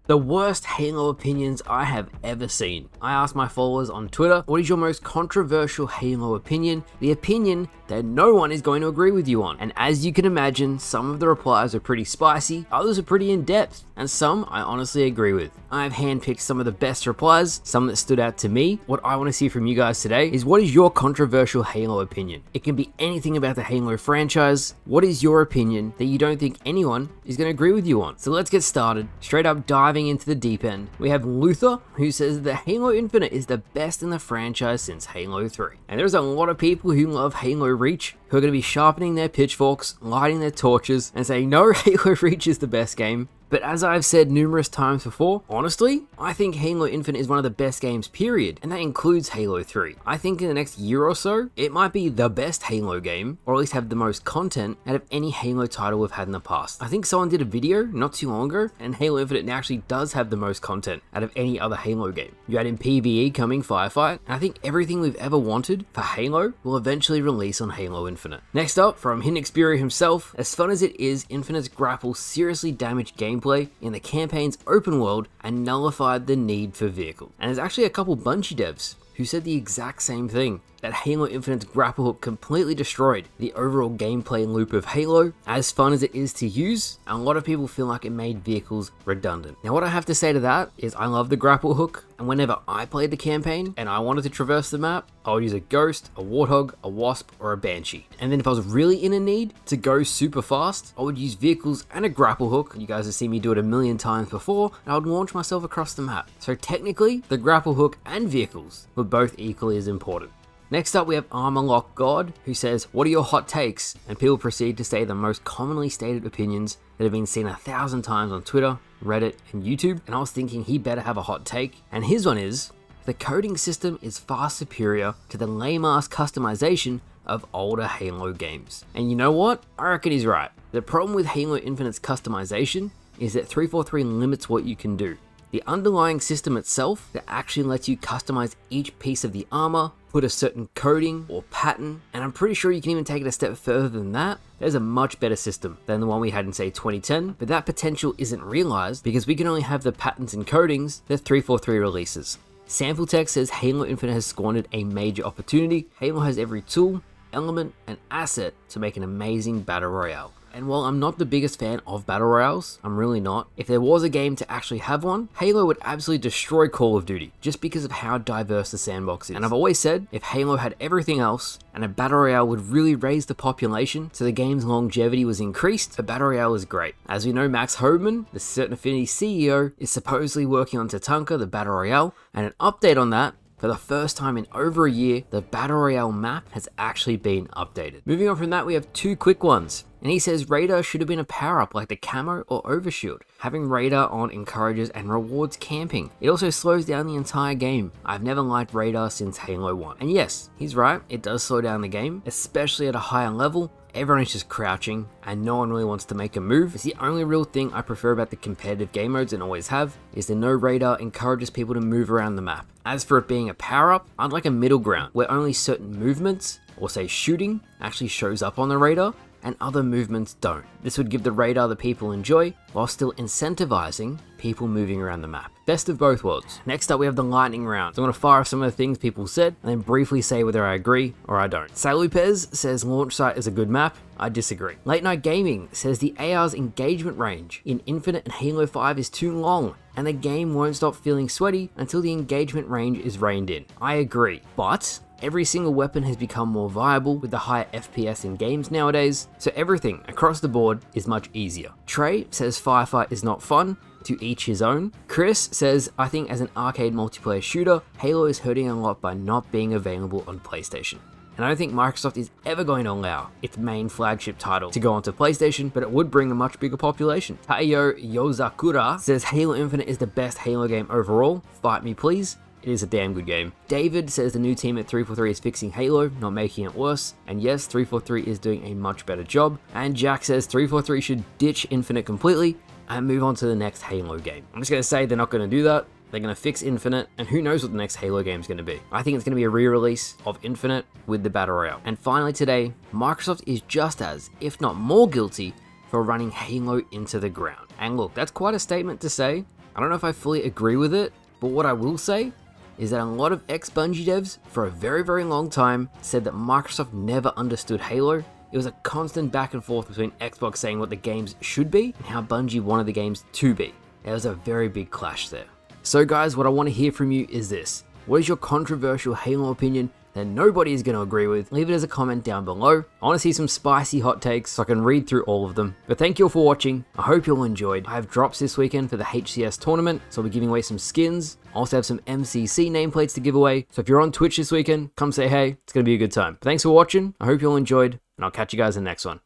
The worst Halo opinions I have ever seen. I asked my followers on Twitter, what is your most controversial Halo opinion? The opinion that no one is going to agree with you on. And as you can imagine, some of the replies are pretty spicy, others are pretty in-depth, and some I honestly agree with. I've handpicked some of the best replies, some that stood out to me. What I want to see from you guys today is, what is your controversial Halo opinion? It can be anything about the Halo franchise. What is your opinion that you don't think anyone is going to agree with you on? So let's get started. Straight up diving into the deep end. We have Luther, who says that Halo Infinite is the best in the franchise since Halo 3. And there's a lot of people who love Halo Reach who are going to be sharpening their pitchforks, lighting their torches, and saying, no, Halo Reach is the best game. But as I've said numerous times before, honestly, I think Halo Infinite is one of the best games, period, and that includes Halo 3. I think in the next year or so, it might be the best Halo game, or at least have the most content out of any Halo title we've had in the past. I think someone did a video not too long ago, and Halo Infinite now actually does have the most content out of any other Halo game. You add in PvE coming, Firefight, and I think everything we've ever wanted for Halo will eventually release on Halo Infinite. Next up, from Hinexperia himself, as fun as it is, Infinite's grapple seriously damaged gameplay in the campaign's open world and nullified the need for vehicles. And there's actually a couple Bungie devs who said the exact same thing, that Halo Infinite's grapple hook completely destroyed the overall gameplay loop of Halo. As fun as it is to use, a lot of people feel like it made vehicles redundant. Now what I have to say to that is, I love the grapple hook, and whenever I played the campaign and I wanted to traverse the map, I would use a Ghost, a Warthog, a Wasp, or a Banshee. And then if I was really in a need to go super fast, I would use vehicles and a grapple hook. You guys have seen me do it a million times before, and I would launch myself across the map. So technically, the grapple hook and vehicles were both equally as important. Next up, we have Armor Lock God, who says, what are your hot takes? And people proceed to say the most commonly stated opinions that have been seen 1,000 times on Twitter, Reddit, and YouTube. And I was thinking he better have a hot take. And his one is, the coding system is far superior to the lame-ass customization of older Halo games. And you know what? I reckon he's right. The problem with Halo Infinite's customization is that 343 limits what you can do. The underlying system itself that actually lets you customize each piece of the armor, put a certain coding or pattern, and I'm pretty sure you can even take it a step further than that. There's a much better system than the one we had in, say, 2010, but that potential isn't realized because we can only have the patterns and codings that 343 releases. Sample Tech says Halo Infinite has squandered a major opportunity. Halo has every tool, element, and asset to make an amazing battle royale. And while I'm not the biggest fan of battle royales, I'm really not, if there was a game to actually have one, Halo would absolutely destroy Call of Duty, just because of how diverse the sandbox is. And I've always said, if Halo had everything else, and a battle royale would really raise the population, so the game's longevity was increased, a battle royale is great. As we know, Max Hoberman, the Certain Affinity CEO, is supposedly working on Tatanka, the battle royale, and an update on that, for the first time in over a year, the Battle Royale map has actually been updated. Moving on from that, we have two quick ones. And he says Radar should have been a power-up like the Camo or Overshield. Having Radar on encourages and rewards camping. It also slows down the entire game. I've never liked Radar since Halo 1. And yes, he's right, it does slow down the game, especially at a higher level. Everyone is just crouching and no one really wants to make a move. It's the only real thing I prefer about the competitive game modes and always have, is the no radar encourages people to move around the map. As for it being a power up, I'd like a middle ground where only certain movements, or say shooting, actually shows up on the radar and other movements don't. This would give the radar the people enjoy while still incentivizing people moving around the map. Best of both worlds. Next up, we have the lightning round. So I'm going to fire off some of the things people said and then briefly say whether I agree or I don't. Salupez says Launch Site is a good map. I disagree. Late Night Gaming says the AR's engagement range in Infinite and Halo 5 is too long and the game won't stop feeling sweaty until the engagement range is reined in. I agree, but every single weapon has become more viable with the higher FPS in games nowadays, so everything across the board is much easier. Trey says Firefight is not fun, to each his own. Chris says, I think as an arcade multiplayer shooter, Halo is hurting a lot by not being available on PlayStation. And I don't think Microsoft is ever going to allow its main flagship title to go onto PlayStation, but it would bring a much bigger population. Taiyo Yozakura says Halo Infinite is the best Halo game overall. Fight me please. It is a damn good game. David says the new team at 343 is fixing Halo, not making it worse. And yes, 343 is doing a much better job. And Jack says 343 should ditch Infinite completely and move on to the next Halo game. I'm just going to say they're not going to do that. They're going to fix Infinite, and who knows what the next Halo game is going to be. I think it's going to be a re-release of Infinite with the Battle Royale. And finally today, Microsoft is just as, if not more guilty, for running Halo into the ground. And look, that's quite a statement to say. I don't know if I fully agree with it, but what I will say is that a lot of ex-Bungie devs for a very, very long time said that Microsoft never understood Halo. It was a constant back and forth between Xbox saying what the games should be and how Bungie wanted the games to be. There was a very big clash there. So guys, what I want to hear from you is this. What is your controversial Halo opinion that nobody is going to agree with? Leave it as a comment down below. I want to see some spicy hot takes so I can read through all of them. But thank you all for watching. I hope you all enjoyed. I have drops this weekend for the HCS tournament, so I'll be giving away some skins. I also have some MCC nameplates to give away. So if you're on Twitch this weekend, come say hey. It's going to be a good time. But thanks for watching. I hope you all enjoyed, and I'll catch you guys in the next one.